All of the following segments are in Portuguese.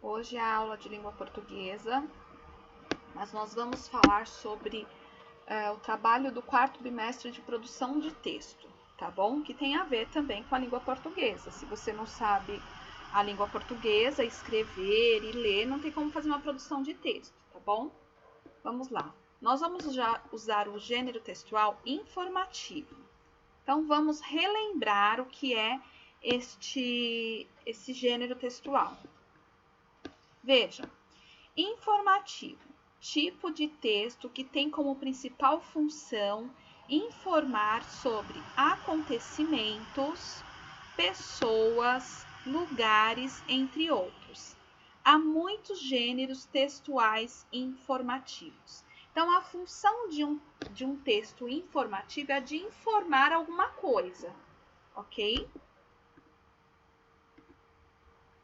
Hoje é a aula de língua portuguesa, mas nós vamos falar sobre o trabalho do quarto bimestre de produção de texto, tá bom? Que tem a ver também com a língua portuguesa. Se você não sabe a língua portuguesa, escrever e ler, não tem como fazer uma produção de texto, tá bom? Vamos lá. Nós vamos já usar o gênero textual informativo. Então, vamos relembrar o que é esse gênero textual. Veja, informativo, tipo de texto que tem como principal função informar sobre acontecimentos, pessoas, lugares, entre outros. Há muitos gêneros textuais informativos. Então, a função de um texto informativo é de informar alguma coisa, ok?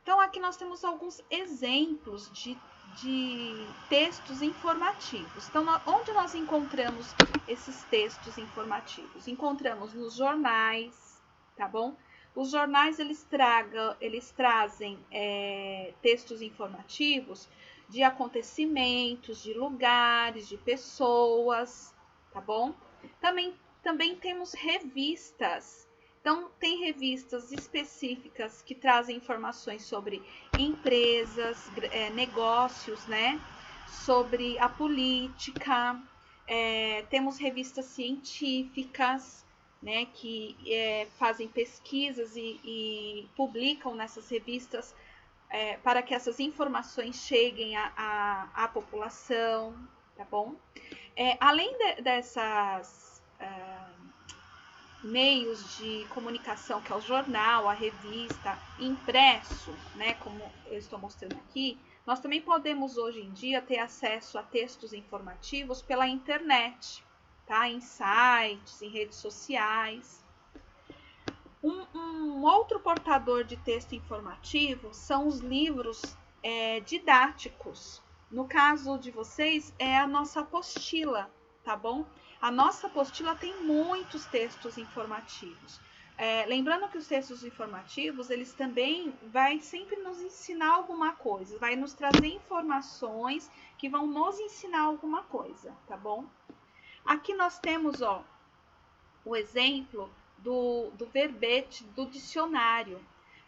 Então, aqui nós temos alguns exemplos de textos informativos. Então, onde nós encontramos esses textos informativos? Encontramos nos jornais, tá bom? Os jornais, eles trazem textos informativos de acontecimentos, de lugares, de pessoas, tá bom? Também temos revistas. Então, tem revistas específicas que trazem informações sobre empresas, negócios, né? Sobre a política. Temos revistas científicas, né? Que fazem pesquisas e publicam nessas revistas para que essas informações cheguem à população, tá bom? Além dessas meios de comunicação, que é o jornal, a revista, impresso, né, como eu estou mostrando aqui, nós também podemos hoje em dia ter acesso a textos informativos pela internet, tá? Em sites, em redes sociais. Um outro portador de texto informativo são os livros didáticos. No caso de vocês, é a nossa apostila, tá bom? A nossa apostila tem muitos textos informativos. Lembrando que os textos informativos, eles também vai sempre nos ensinar alguma coisa, vai nos trazer informações que vão nos ensinar alguma coisa, tá bom? Aqui nós temos, o exemplo do verbete do dicionário.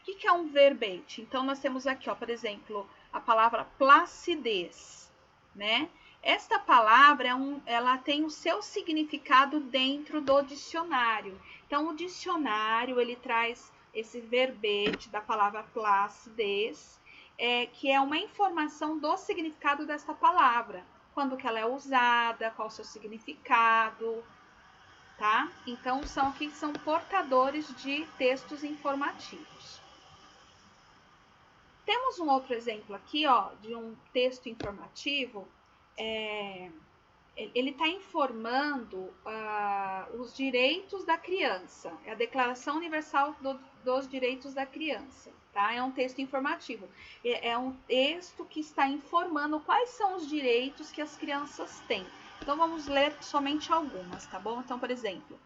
O que é um verbete? Então, nós temos aqui, por exemplo, a palavra placidez, né? Esta palavra, ela tem o seu significado dentro do dicionário. Então, o dicionário, ele traz esse verbete da palavra placidez, que é uma informação do significado desta palavra. Quando que ela é usada, qual o seu significado, tá? Então, são portadores de textos informativos. Temos um outro exemplo aqui, de um texto informativo. Ele está informando os direitos da criança. É a Declaração Universal dos Direitos da Criança, tá? É um texto informativo. É um texto que está informando quais são os direitos que as crianças têm. Então, vamos ler somente algumas, tá bom? Então, por exemplo,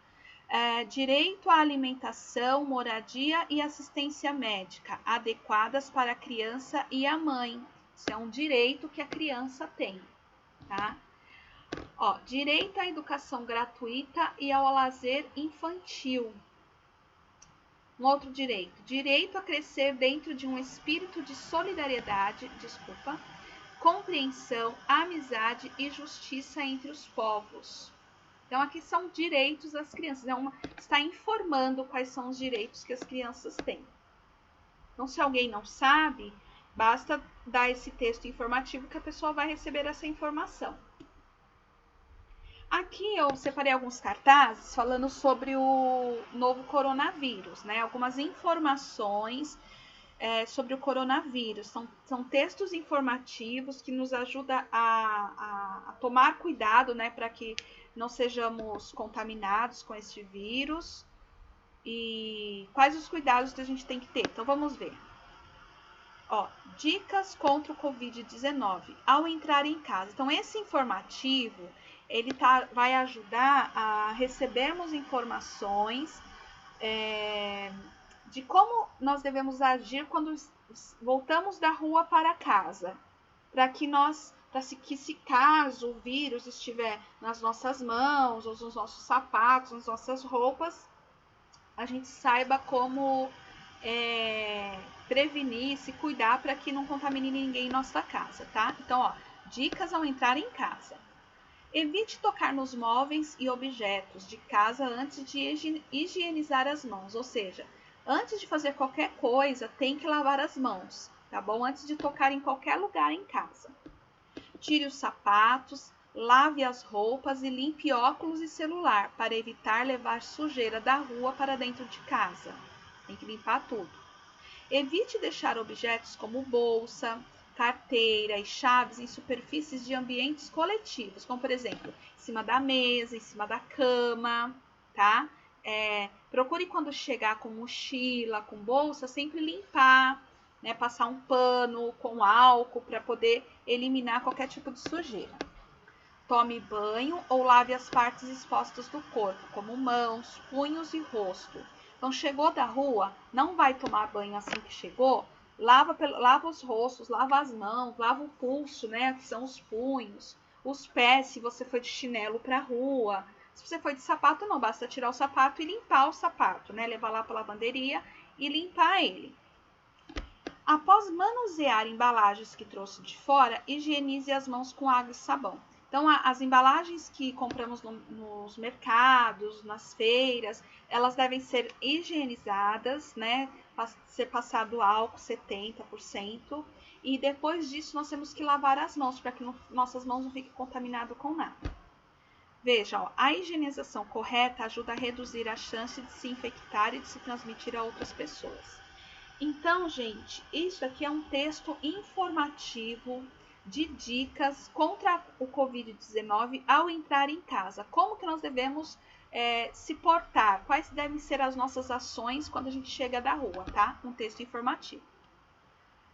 direito à alimentação, moradia e assistência médica adequadas para a criança e a mãe. Isso é um direito que a criança tem, tá? Direito à educação gratuita e ao lazer infantil. Um outro direito. Direito a crescer dentro de um espírito de solidariedade, compreensão, amizade e justiça entre os povos. Então, aqui são direitos das crianças. Está informando quais são os direitos que as crianças têm. Então, se alguém não sabe, basta dar esse texto informativo que a pessoa vai receber essa informação. Aqui eu separei alguns cartazes falando sobre o novo coronavírus, né? Algumas informações sobre o coronavírus. São textos informativos que nos ajudam a tomar cuidado, né? Para que não sejamos contaminados com este vírus. E quais os cuidados que a gente tem que ter? Então, vamos ver. Dicas contra o Covid-19 ao entrar em casa. Então, esse informativo, ele vai ajudar a recebermos informações de como nós devemos agir quando voltamos da rua para casa, para que se caso o vírus estiver nas nossas mãos, ou nos nossos sapatos, nas nossas roupas, a gente saiba como prevenir, se cuidar para que não contamine ninguém em nossa casa, tá? Então, ó, dicas ao entrar em casa. Evite tocar nos móveis e objetos de casa antes de higienizar as mãos, ou seja, antes de fazer qualquer coisa, tem que lavar as mãos, tá bom? Antes de tocar em qualquer lugar em casa. Tire os sapatos, lave as roupas e limpe óculos e celular para evitar levar sujeira da rua para dentro de casa. Tem que limpar tudo. Evite deixar objetos como bolsa, carteira e chaves em superfícies de ambientes coletivos, como por exemplo, em cima da mesa, em cima da cama, tá? Procure quando chegar com mochila, com bolsa, sempre limpar, né? Passar um pano com álcool para poder eliminar qualquer tipo de sujeira. Tome banho ou lave as partes expostas do corpo, como mãos, punhos e rosto. Então, chegou da rua, não vai tomar banho assim que chegou, lava os rostos, lava as mãos, lava o pulso, né, que são os punhos, os pés, se você foi de chinelo para a rua. Se você foi de sapato, não, basta tirar o sapato e limpar o sapato, né, levar lá para a lavanderia e limpar ele. Após manusear embalagens que trouxe de fora, higienize as mãos com água e sabão. Então, as embalagens que compramos nos mercados, nas feiras, elas devem ser higienizadas, né? Ser passado álcool 70%. E depois disso, nós temos que lavar as mãos, para que nossas mãos não fiquem contaminadas com nada. Veja, ó, a higienização correta ajuda a reduzir a chance de se infectar e de se transmitir a outras pessoas. Então, gente, isso aqui é um texto informativo de dicas contra o Covid-19 ao entrar em casa. Como que nós devemos se portar? Quais devem ser as nossas ações quando a gente chega da rua, tá? Um texto informativo.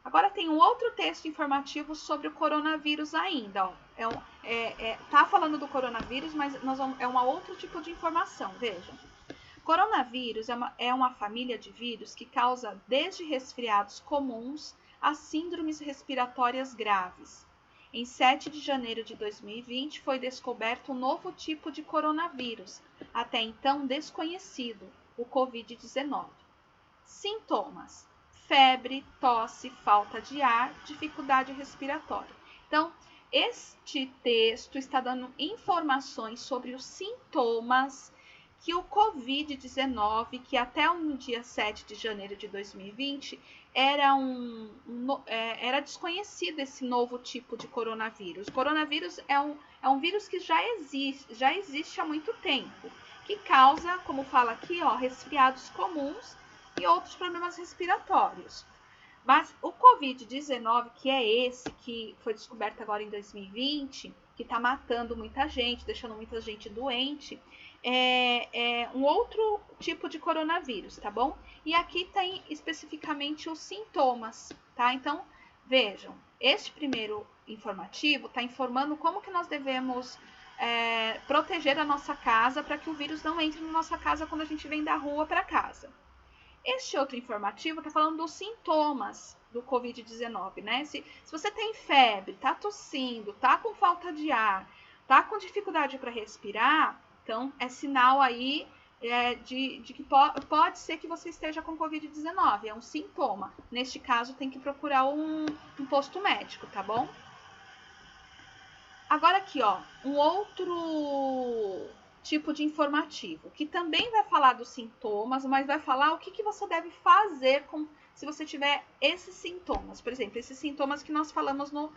Agora tem um outro texto informativo sobre o coronavírus ainda. Ó. Tá falando do coronavírus, mas é um outro tipo de informação, vejam. Coronavírus é uma família de vírus que causa desde resfriados comuns a síndromes respiratórias graves. Em 7 de janeiro de 2020 foi descoberto um novo tipo de coronavírus, até então desconhecido, o Covid-19. Sintomas: febre, tosse, falta de ar, dificuldade respiratória. Então, este texto está dando informações sobre os sintomas que o Covid-19, que até o dia 7 de janeiro de 2020, era desconhecido esse novo tipo de coronavírus. O coronavírus é um vírus que já existe há muito tempo, que causa, como fala aqui, ó, resfriados comuns e outros problemas respiratórios. Mas o Covid-19, que é esse que foi descoberto agora em 2020, que está matando muita gente, deixando muita gente doente, é um outro tipo de coronavírus, tá bom? E aqui tem especificamente os sintomas, tá? Então, vejam, este primeiro informativo está informando como que nós devemos proteger a nossa casa para que o vírus não entre na nossa casa quando a gente vem da rua para casa. Este outro informativo está falando dos sintomas do Covid-19, né? Se você tem febre, tá tossindo, tá com falta de ar, tá com dificuldade para respirar, então é sinal aí de que pode ser que você esteja com Covid-19, é um sintoma. Neste caso, tem que procurar um posto médico, tá bom? Agora aqui, ó, um outro tipo de informativo, que também vai falar dos sintomas, mas vai falar o que você deve fazer se você tiver esses sintomas. Por exemplo, esses sintomas que nós falamos no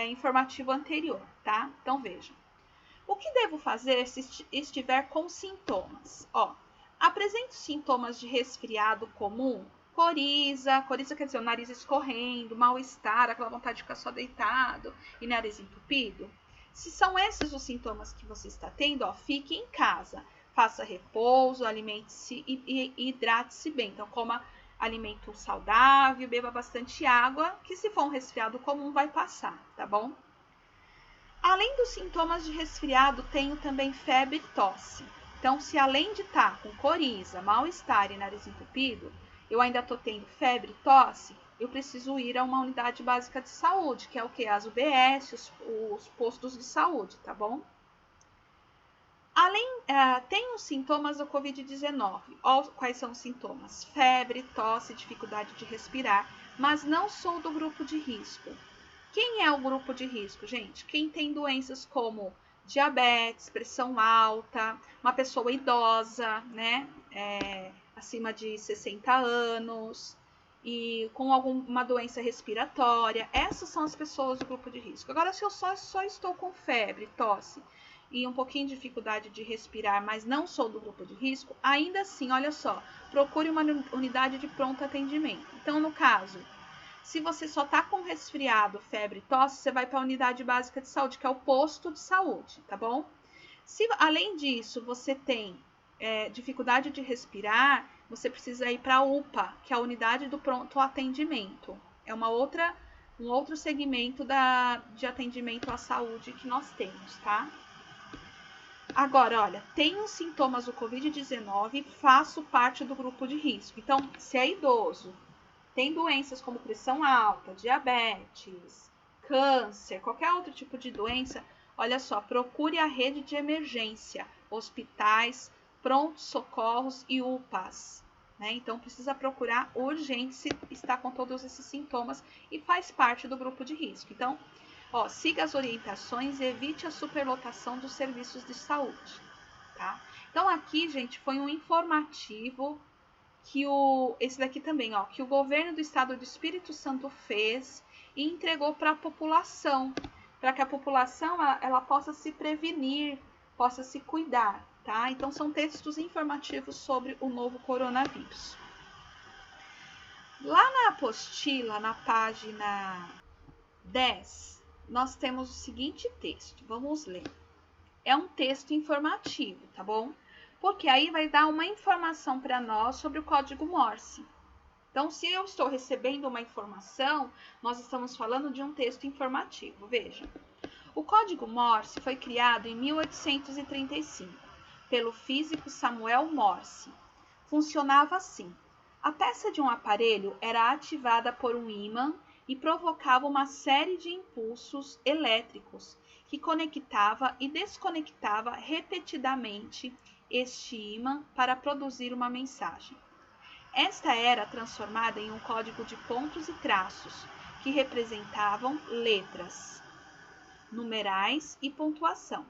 informativo anterior, tá? Então, vejam. O que devo fazer se estiver com sintomas? Ó, apresente sintomas de resfriado comum, coriza quer dizer o nariz escorrendo, mal-estar, aquela vontade de ficar só deitado e nariz entupido. Se são esses os sintomas que você está tendo, ó, fique em casa, faça repouso, alimente-se e hidrate-se bem. Então, coma alimento saudável, beba bastante água, que se for um resfriado comum vai passar, tá bom? Além dos sintomas de resfriado, tenho também febre e tosse. Então, se além de estar com coriza, mal-estar e nariz entupido, eu ainda estou tendo febre e tosse, eu preciso ir a uma unidade básica de saúde, que é o que? As UBS, os postos de saúde, tá bom? Tem os sintomas do Covid-19. Quais são os sintomas? Febre, tosse, dificuldade de respirar, mas não sou do grupo de risco. Quem é o grupo de risco, gente? Quem tem doenças como diabetes, pressão alta, uma pessoa idosa, né? Acima de 60 anos e com alguma doença respiratória. Essas são as pessoas do grupo de risco. Agora, se eu só estou com febre, tosse e um pouquinho de dificuldade de respirar, mas não sou do grupo de risco, ainda assim, olha só, procure uma unidade de pronto atendimento. Então, no caso, se você só está com resfriado, febre e tosse, você vai para a unidade básica de saúde, que é o posto de saúde, tá bom? Se, além disso, você tem dificuldade de respirar, você precisa ir para a UPA, que é a unidade do pronto atendimento. É um outro segmento de atendimento à saúde que nós temos, tá? Agora, olha, tenho sintomas do Covid-19, faço parte do grupo de risco. Então, se é idoso, tem doenças como pressão alta, diabetes, câncer, qualquer outro tipo de doença, olha só, procure a rede de emergência, hospitais, prontos socorros e UPAs, né? Então, precisa procurar urgente se está com todos esses sintomas e faz parte do grupo de risco. Então, siga as orientações e evite a superlotação dos serviços de saúde, tá? Então, aqui, gente, foi um informativo que esse daqui também, que o governo do estado do Espírito Santo fez e entregou para a população, para que a população ela possa se prevenir, possa se cuidar, tá? Então, são textos informativos sobre o novo coronavírus. Lá na apostila, na página 10, nós temos o seguinte texto, vamos ler. É um texto informativo, tá bom? Porque aí vai dar uma informação para nós sobre o código Morse. Então, se eu estou recebendo uma informação, nós estamos falando de um texto informativo. Veja, o código Morse foi criado em 1835 pelo físico Samuel Morse. Funcionava assim: a peça de um aparelho era ativada por um ímã e provocava uma série de impulsos elétricos que conectava e desconectava repetidamente este ímã para produzir uma mensagem. Esta era transformada em um código de pontos e traços que representavam letras, numerais e pontuação.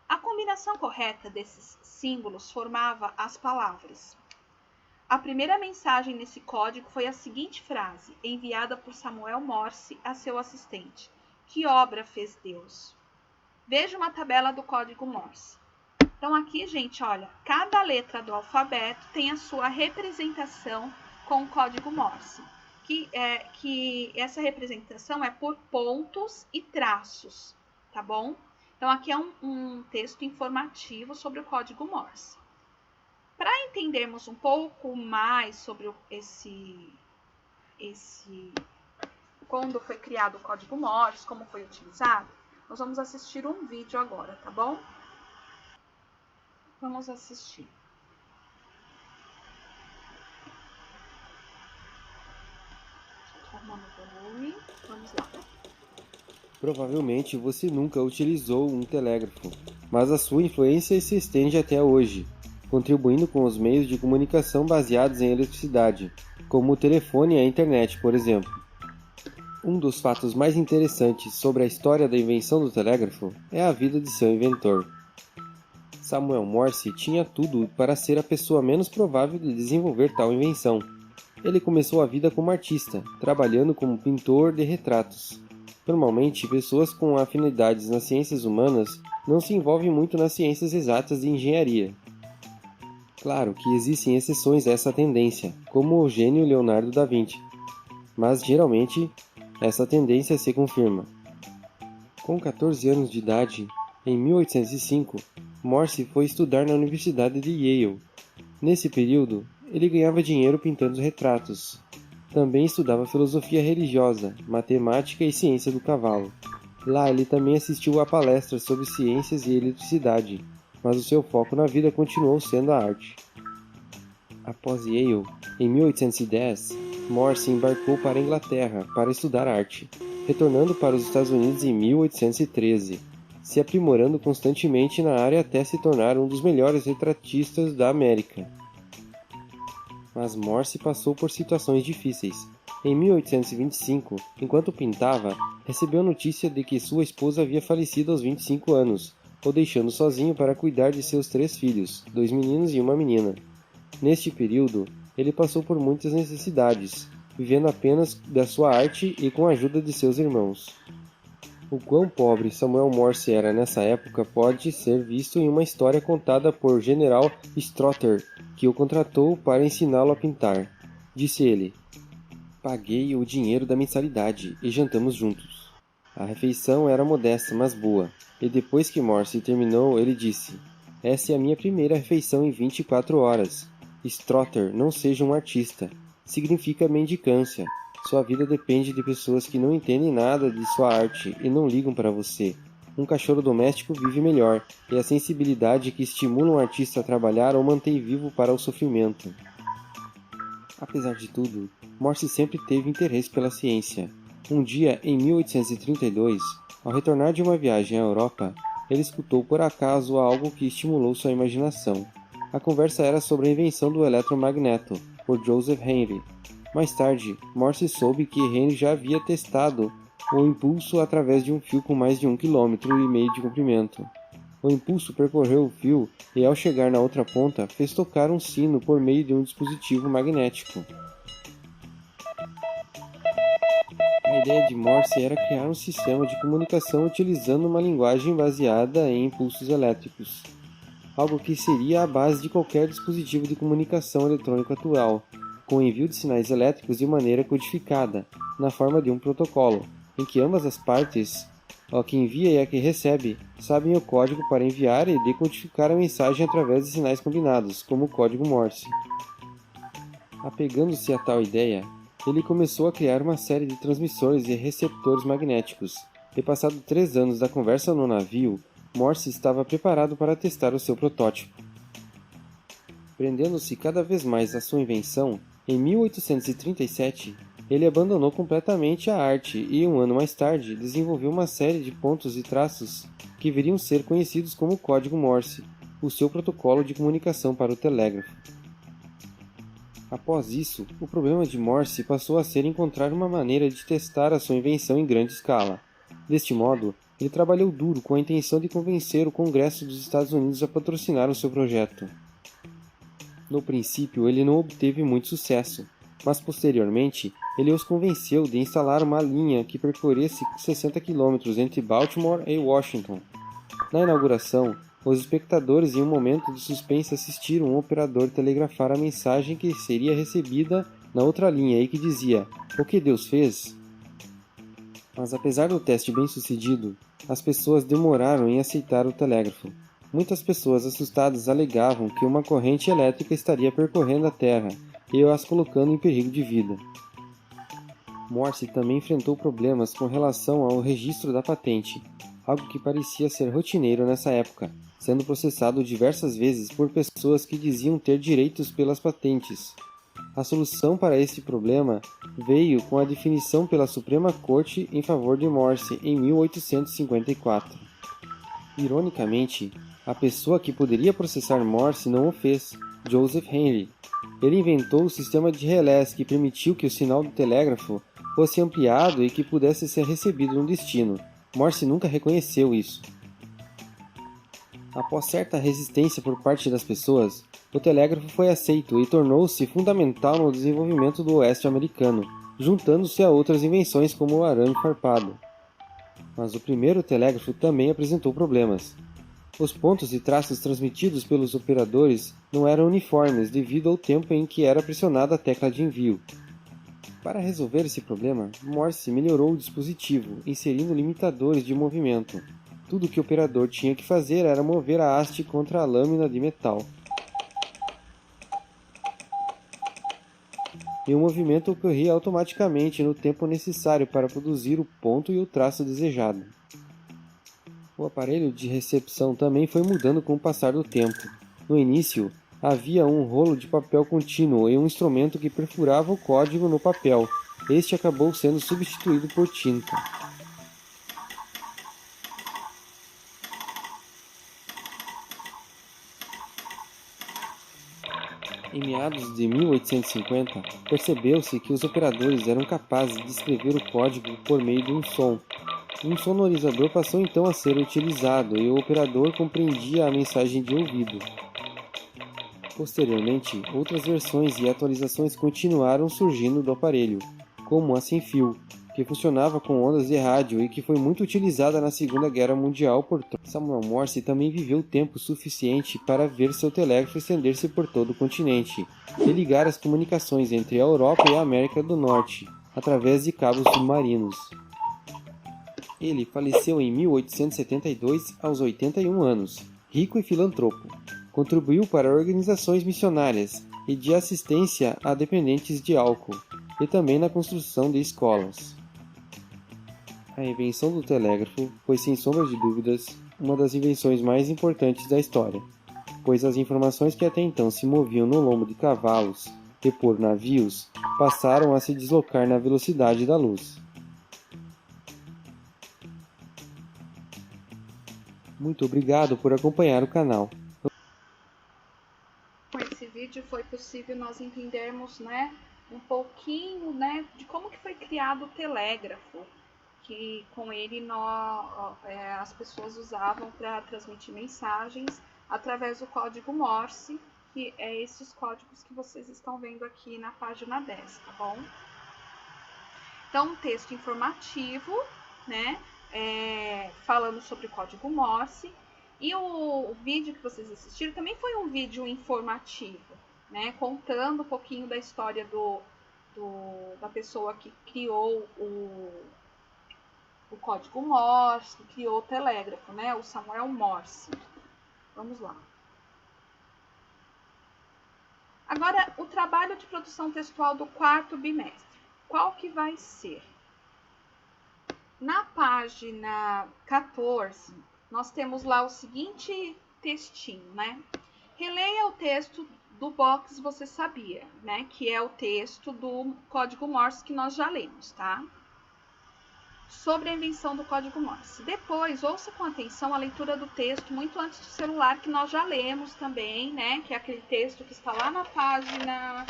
A combinação correta desses símbolos formava as palavras. A primeira mensagem nesse código foi a seguinte frase, enviada por Samuel Morse a seu assistente: "Que obra fez Deus?" Veja uma tabela do código Morse. Então, aqui, gente, olha, cada letra do alfabeto tem a sua representação com o código Morse. Que essa representação é por pontos e traços, tá bom? Então, aqui é um texto informativo sobre o código Morse. Para entendermos um pouco mais sobre quando foi criado o código Morse, como foi utilizado, nós vamos assistir um vídeo agora, tá bom? Vamos assistir. Arrumando o volume. Vamos lá. Provavelmente você nunca utilizou um telégrafo, mas a sua influência se estende até hoje, contribuindo com os meios de comunicação baseados em eletricidade, como o telefone e a internet, por exemplo. Um dos fatos mais interessantes sobre a história da invenção do telégrafo é a vida de seu inventor. Samuel Morse tinha tudo para ser a pessoa menos provável de desenvolver tal invenção. Ele começou a vida como artista, trabalhando como pintor de retratos. Normalmente, pessoas com afinidades nas ciências humanas não se envolvem muito nas ciências exatas e engenharia. Claro que existem exceções a essa tendência, como o gênio Leonardo da Vinci, mas geralmente essa tendência se confirma. Com 14 anos de idade, em 1805, Morse foi estudar na Universidade de Yale. Nesse período, ele ganhava dinheiro pintando retratos. Também estudava filosofia religiosa, matemática e ciência do cavalo. Lá ele também assistiu a palestras sobre ciências e eletricidade. mas o seu foco na vida continuou sendo a arte. Após Yale, em 1810, Morse embarcou para a Inglaterra para estudar arte, retornando para os Estados Unidos em 1813, se aprimorando constantemente na área até se tornar um dos melhores retratistas da América. Mas Morse passou por situações difíceis. Em 1825, enquanto pintava, recebeu a notícia de que sua esposa havia falecido aos 25 anos, o deixando sozinho para cuidar de seus 3 filhos, 2 meninos e uma menina. Neste período, ele passou por muitas necessidades, vivendo apenas da sua arte e com a ajuda de seus irmãos. O quão pobre Samuel Morse era nessa época pode ser visto em uma história contada por General Strotter, que o contratou para ensiná-lo a pintar. Disse ele: "Paguei o dinheiro da mensalidade e jantamos juntos." A refeição era modesta, mas boa, e depois que Morse terminou, ele disse: "Essa é a minha primeira refeição em 24 horas. Strotter, não seja um artista. Significa mendicância. Sua vida depende de pessoas que não entendem nada de sua arte e não ligam para você. Um cachorro doméstico vive melhor, e a sensibilidade que estimula um artista a trabalhar o mantém vivo para o sofrimento." Apesar de tudo, Morse sempre teve interesse pela ciência. Um dia, em 1832, ao retornar de uma viagem à Europa, ele escutou por acaso algo que estimulou sua imaginação. A conversa era sobre a invenção do eletromagneto, por Joseph Henry. Mais tarde, Morse soube que Henry já havia testado o impulso através de um fio com mais de 1,5 km de comprimento. O impulso percorreu o fio e, ao chegar na outra ponta, fez tocar um sino por meio de um dispositivo magnético. A ideia de Morse era criar um sistema de comunicação utilizando uma linguagem baseada em impulsos elétricos, algo que seria a base de qualquer dispositivo de comunicação eletrônico atual, com o envio de sinais elétricos de maneira codificada, na forma de um protocolo, em que ambas as partes, a que envia e a que recebe, sabem o código para enviar e decodificar a mensagem através de sinais combinados, como o código Morse. Apegando-se a tal ideia, ele começou a criar uma série de transmissores e receptores magnéticos, e passado 3 anos da conversa no navio, Morse estava preparado para testar o seu protótipo. Prendendo-se cada vez mais à sua invenção, em 1837, ele abandonou completamente a arte e, um ano mais tarde, desenvolveu uma série de pontos e traços que viriam ser conhecidos como Código Morse, o seu protocolo de comunicação para o telégrafo. Após isso, o problema de Morse passou a ser encontrar uma maneira de testar a sua invenção em grande escala. Deste modo, ele trabalhou duro com a intenção de convencer o Congresso dos Estados Unidos a patrocinar o seu projeto. No princípio, ele não obteve muito sucesso, mas posteriormente, ele os convenceu de instalar uma linha que percorresse 60 km entre Baltimore e Washington. Na inauguração, os espectadores, em um momento de suspense, assistiram um operador telegrafar a mensagem que seria recebida na outra linha e que dizia: "O que Deus fez?" Mas apesar do teste bem-sucedido, as pessoas demoraram em aceitar o telégrafo. Muitas pessoas assustadas alegavam que uma corrente elétrica estaria percorrendo a Terra e as colocando em perigo de vida. Morse também enfrentou problemas com relação ao registro da patente, algo que parecia ser rotineiro nessa época, sendo processado diversas vezes por pessoas que diziam ter direitos pelas patentes. A solução para esse problema veio com a definição pela Suprema Corte em favor de Morse em 1854. Ironicamente, a pessoa que poderia processar Morse não o fez, Joseph Henry. Ele inventou o sistema de relés que permitiu que o sinal do telégrafo fosse ampliado e que pudesse ser recebido no destino. Morse nunca reconheceu isso. Após certa resistência por parte das pessoas, o telégrafo foi aceito e tornou-se fundamental no desenvolvimento do oeste americano, juntando-se a outras invenções como o arame farpado. Mas o primeiro telégrafo também apresentou problemas. Os pontos e traços transmitidos pelos operadores não eram uniformes devido ao tempo em que era pressionada a tecla de envio. Para resolver esse problema, Morse melhorou o dispositivo, inserindo limitadores de movimento. Tudo que o operador tinha que fazer era mover a haste contra a lâmina de metal. E o movimento ocorria automaticamente no tempo necessário para produzir o ponto e o traço desejado. O aparelho de recepção também foi mudando com o passar do tempo. No início, havia um rolo de papel contínuo e um instrumento que perfurava o código no papel. Este acabou sendo substituído por tinta. Em meados de 1850, percebeu-se que os operadores eram capazes de escrever o código por meio de um som. Um sonorizador passou então a ser utilizado e o operador compreendia a mensagem de ouvido. Posteriormente, outras versões e atualizações continuaram surgindo do aparelho, como a sem fio, que funcionava com ondas de rádio e que foi muito utilizada na Segunda Guerra Mundial por Samuel Morse também viveu tempo suficiente para ver seu telégrafo estender-se por todo o continente e ligar as comunicações entre a Europa e a América do Norte, através de cabos submarinos. Ele faleceu em 1872 aos 81 anos, rico e filantropo. Contribuiu para organizações missionárias e de assistência a dependentes de álcool, e também na construção de escolas. A invenção do telégrafo foi, sem sombra de dúvidas, uma das invenções mais importantes da história, pois as informações que até então se moviam no lombo de cavalos e por navios passaram a se deslocar na velocidade da luz. Muito obrigado por acompanhar o canal. Com esse vídeo foi possível nós entendermos, um pouquinho, de como que foi criado o telégrafo, que com ele as pessoas usavam para transmitir mensagens através do código Morse, que é esses códigos que vocês estão vendo aqui na página 10, tá bom? Então, um texto informativo, falando sobre o código Morse. E o vídeo que vocês assistiram também foi um vídeo informativo, contando um pouquinho da história da pessoa que criou o código Morse, que criou o telégrafo, o Samuel Morse. Vamos lá. Agora, o trabalho de produção textual do quarto bimestre. Qual que vai ser? Na página 14, nós temos lá o seguinte textinho, Releia o texto do box Você Sabia, que é o texto do código Morse que nós já lemos, tá? Sobre a invenção do código Morse. Depois, ouça com atenção a leitura do texto muito antes do celular, que nós já lemos também, que é aquele texto que está lá na página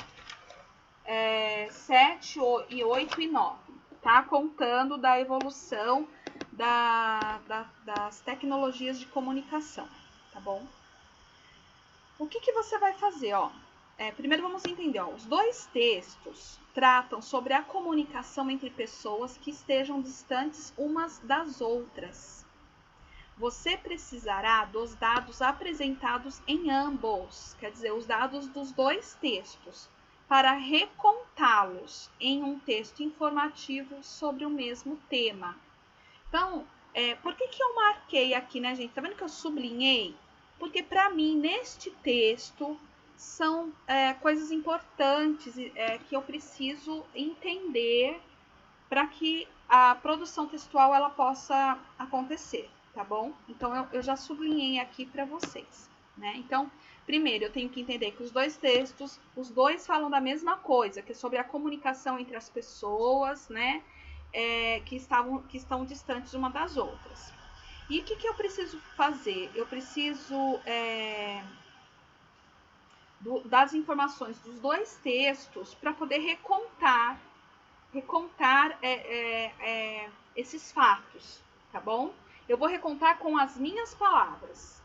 7, 8 e 9, tá? Contando da evolução das tecnologias de comunicação, tá bom? O que você vai fazer, primeiro vamos entender, os dois textos tratam sobre a comunicação entre pessoas que estejam distantes umas das outras. Você precisará dos dados apresentados em ambos, quer dizer, os dados dos dois textos, para recontá-los em um texto informativo sobre o mesmo tema. Então, por que eu marquei aqui, gente? Tá vendo que eu sublinhei? Porque, para mim, neste texto, são coisas importantes que eu preciso entender para que a produção textual ela possa acontecer, tá bom? Então, eu já sublinhei aqui para vocês, Então, primeiro, eu tenho que entender que os dois textos, os dois falam da mesma coisa, que é sobre a comunicação entre as pessoas, que estão distantes uma das outras. E o que eu preciso fazer? Eu preciso das informações dos dois textos para poder recontar esses fatos, tá bom? Eu vou recontar com as minhas palavras.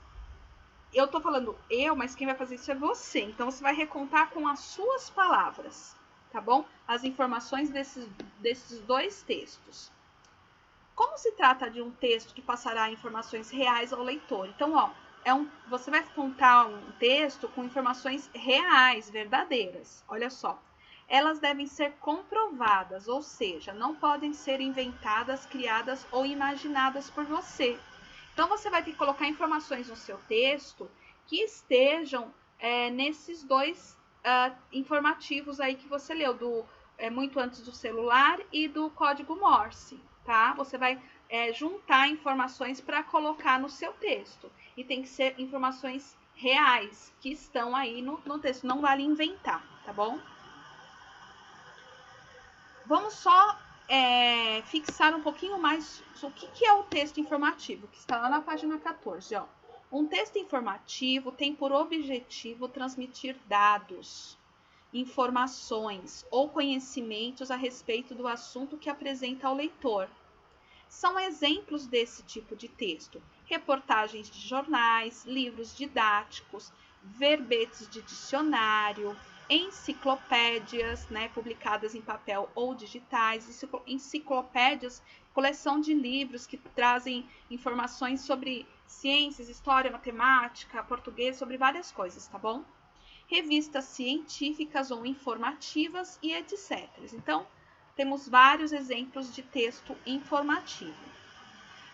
Eu tô falando mas quem vai fazer isso é você. Então, você vai recontar com as suas palavras, tá bom? As informações desses dois textos. Como se trata de um texto que passará informações reais ao leitor? Então, você vai contar um texto com informações reais, verdadeiras. Olha só. Elas devem ser comprovadas, ou seja, não podem ser inventadas, criadas ou imaginadas por você. Então, você vai ter que colocar informações no seu texto que estejam nesses dois informativos aí que você leu, muito antes do celular e do código Morse, tá? Você vai juntar informações para colocar no seu texto. E tem que ser informações reais que estão aí no texto. Não vale inventar, tá bom? Vamos só fixar um pouquinho mais o que é o texto informativo, que está lá na página 14. Ó. Um texto informativo tem por objetivo transmitir dados, informações ou conhecimentos a respeito do assunto que apresenta ao leitor. São exemplos desse tipo de texto: reportagens de jornais, livros didáticos, verbetes de dicionário, enciclopédias, né, publicadas em papel ou digitais, enciclopédias, coleção de livros que trazem informações sobre ciências, história, matemática, português, sobre várias coisas, tá bom? Revistas científicas ou informativas e etc. Então, temos vários exemplos de texto informativo.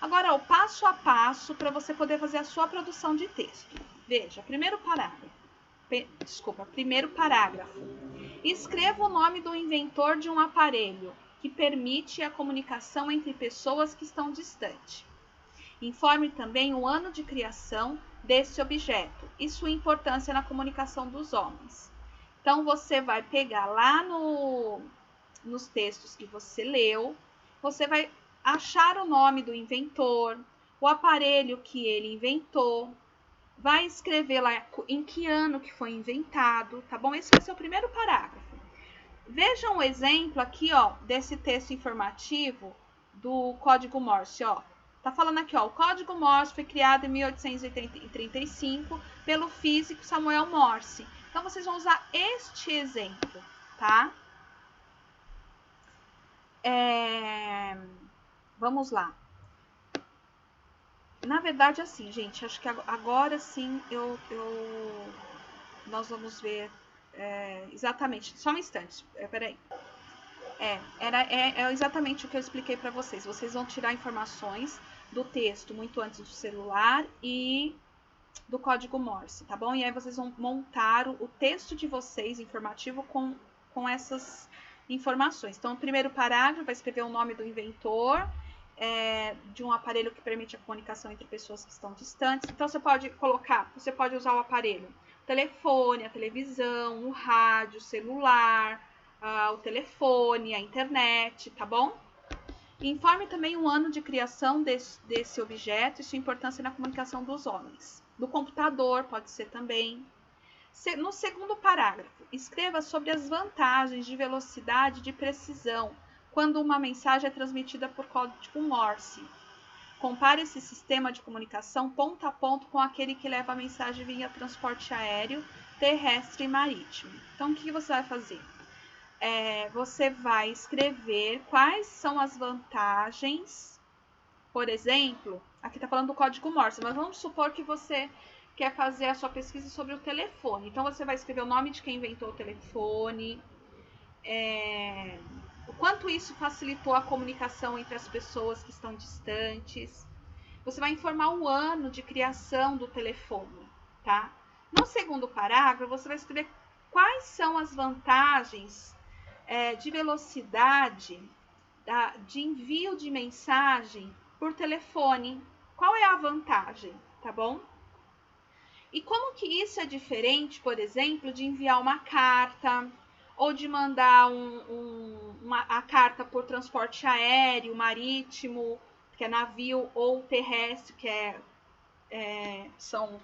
Agora, o passo a passo para você poder fazer a sua produção de texto. Veja, primeiro parágrafo. Escreva o nome do inventor de um aparelho que permite a comunicação entre pessoas que estão distantes. Informe também o ano de criação desse objeto e sua importância na comunicação dos homens. Então, você vai pegar lá nos textos que você leu, você vai achar o nome do inventor, o aparelho que ele inventou, vai escrever lá em que ano que foi inventado, tá bom? Esse vai ser o primeiro parágrafo. Veja um exemplo aqui, ó, desse texto informativo do código Morse, ó. Tá falando aqui, ó, o código Morse foi criado em 1835 pelo físico Samuel Morse. Então, vocês vão usar este exemplo, tá? Vamos lá. Na verdade, assim, gente, acho que agora sim nós vamos ver exatamente. Só um instante, peraí. É exatamente o que eu expliquei para vocês. Vocês vão tirar informações do texto muito antes do celular e do código Morse, tá bom? E aí vocês vão montar o texto de vocês informativo com essas informações. Então, o primeiro parágrafo vai escrever o nome do inventor, de um aparelho que permite a comunicação entre pessoas que estão distantes. Então, você pode usar o aparelho, o telefone, a televisão, o rádio, o celular, o telefone, a internet, tá bom? Informe também o ano de criação desse objeto e sua importância na comunicação dos homens. Do computador, pode ser também. No segundo parágrafo, escreva sobre as vantagens de velocidade e de precisão quando uma mensagem é transmitida por código Morse. Compare esse sistema de comunicação ponto a ponto com aquele que leva a mensagem via transporte aéreo, terrestre e marítimo. Então, o que você vai fazer? Você vai escrever quais são as vantagens. Por exemplo, aqui está falando do código Morse, mas vamos supor que você quer fazer a sua pesquisa sobre o telefone. Então, você vai escrever o nome de quem inventou o telefone, o quanto isso facilitou a comunicação entre as pessoas que estão distantes. Você vai informar o ano de criação do telefone, tá? No segundo parágrafo, você vai escrever quais são as vantagens de velocidade de envio de mensagem por telefone. Qual é a vantagem, tá bom? E como que isso é diferente, por exemplo, de enviar uma carta ou de mandar a carta por transporte aéreo, marítimo, que é navio, ou terrestre, que são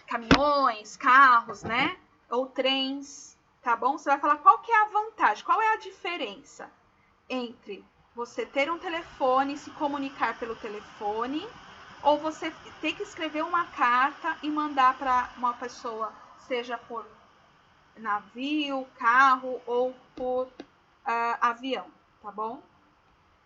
caminhões, carros, né? Ou trens, tá bom? Você vai falar qual que é a vantagem, qual é a diferença entre você ter um telefone e se comunicar pelo telefone, ou você ter que escrever uma carta e mandar para uma pessoa, seja por navio, carro ou por avião, tá bom?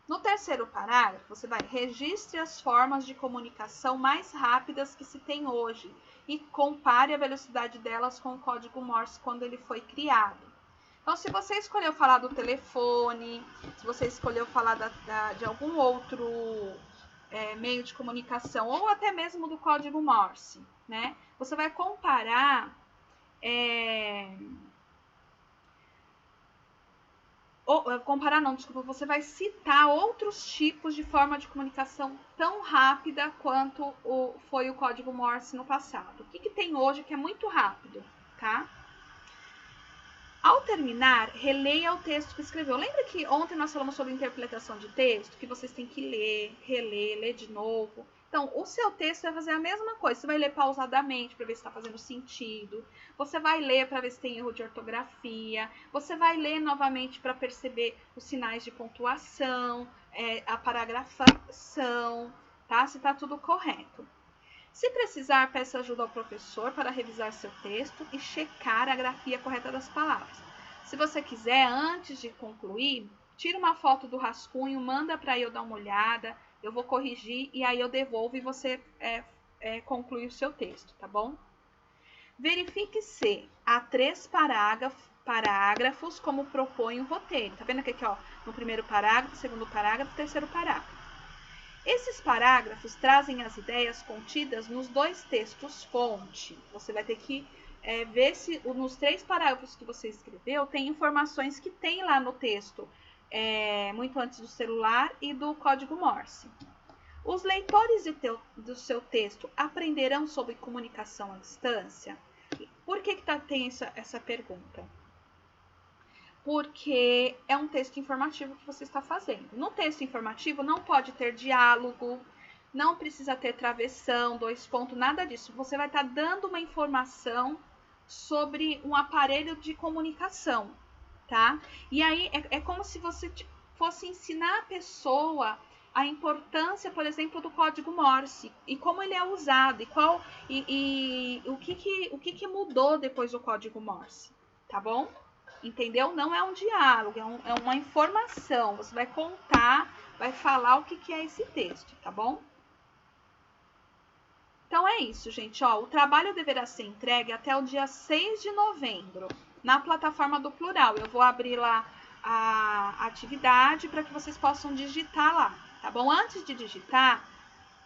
No terceiro parágrafo, você vai registre as formas de comunicação mais rápidas que se tem hoje e compare a velocidade delas com o código Morse quando ele foi criado. Então, se você escolheu falar do telefone, se você escolheu falar de algum outro meio de comunicação, ou até mesmo do código Morse, né? Você vai comparar comparar não, desculpa, você vai citar outros tipos de forma de comunicação tão rápida quanto foi o código Morse no passado. O que tem hoje que é muito rápido, tá? Ao terminar, releia o texto que escreveu. Lembra que ontem nós falamos sobre interpretação de texto? Que vocês têm que ler, reler, ler de novo. Então, o seu texto vai fazer a mesma coisa. Você vai ler pausadamente para ver se está fazendo sentido. Você vai ler para ver se tem erro de ortografia. Você vai ler novamente para perceber os sinais de pontuação, a paragrafação, tá? Se está tudo correto. Se precisar, peça ajuda ao professor para revisar seu texto e checar a grafia correta das palavras. Se você quiser, antes de concluir, tira uma foto do rascunho, manda para eu dar uma olhada, eu vou corrigir e aí eu devolvo e você conclui o seu texto, tá bom? Verifique se há 3 parágrafos como propõe o roteiro. Tá vendo aqui, ó, no primeiro parágrafo, segundo parágrafo, terceiro parágrafo. Esses parágrafos trazem as ideias contidas nos 2 textos-fonte. Você vai ter que ver se nos 3 parágrafos que você escreveu tem informações que tem lá no texto, muito antes do celular e do código Morse. Os leitores do seu texto aprenderão sobre comunicação à distância? Por que tem essa pergunta? Porque é um texto informativo que você está fazendo. No texto informativo não pode ter diálogo, não precisa ter travessão, 2 pontos, nada disso. Você vai estar dando uma informação sobre um aparelho de comunicação, tá? E aí é como se você fosse ensinar a pessoa a importância, por exemplo, do código Morse e como ele é usado e o que mudou depois do código Morse, tá bom? Entendeu? Não é um diálogo, é uma informação. Você vai contar, vai falar o que é esse texto, tá bom? Então é isso, gente. Ó, o trabalho deverá ser entregue até o dia 6 de novembro, na plataforma do Plural. Eu vou abrir lá a atividade para que vocês possam digitar lá, tá bom? Antes de digitar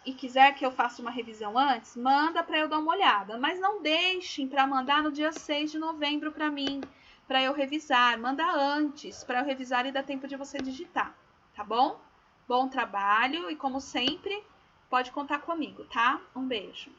e quiser que eu faça uma revisão antes, manda para eu dar uma olhada. Mas não deixem para mandar no dia 6 de novembro para mim, para eu revisar. Manda antes, para eu revisar e dar tempo de você digitar, tá bom? Bom trabalho e, como sempre, pode contar comigo, tá? Um beijo.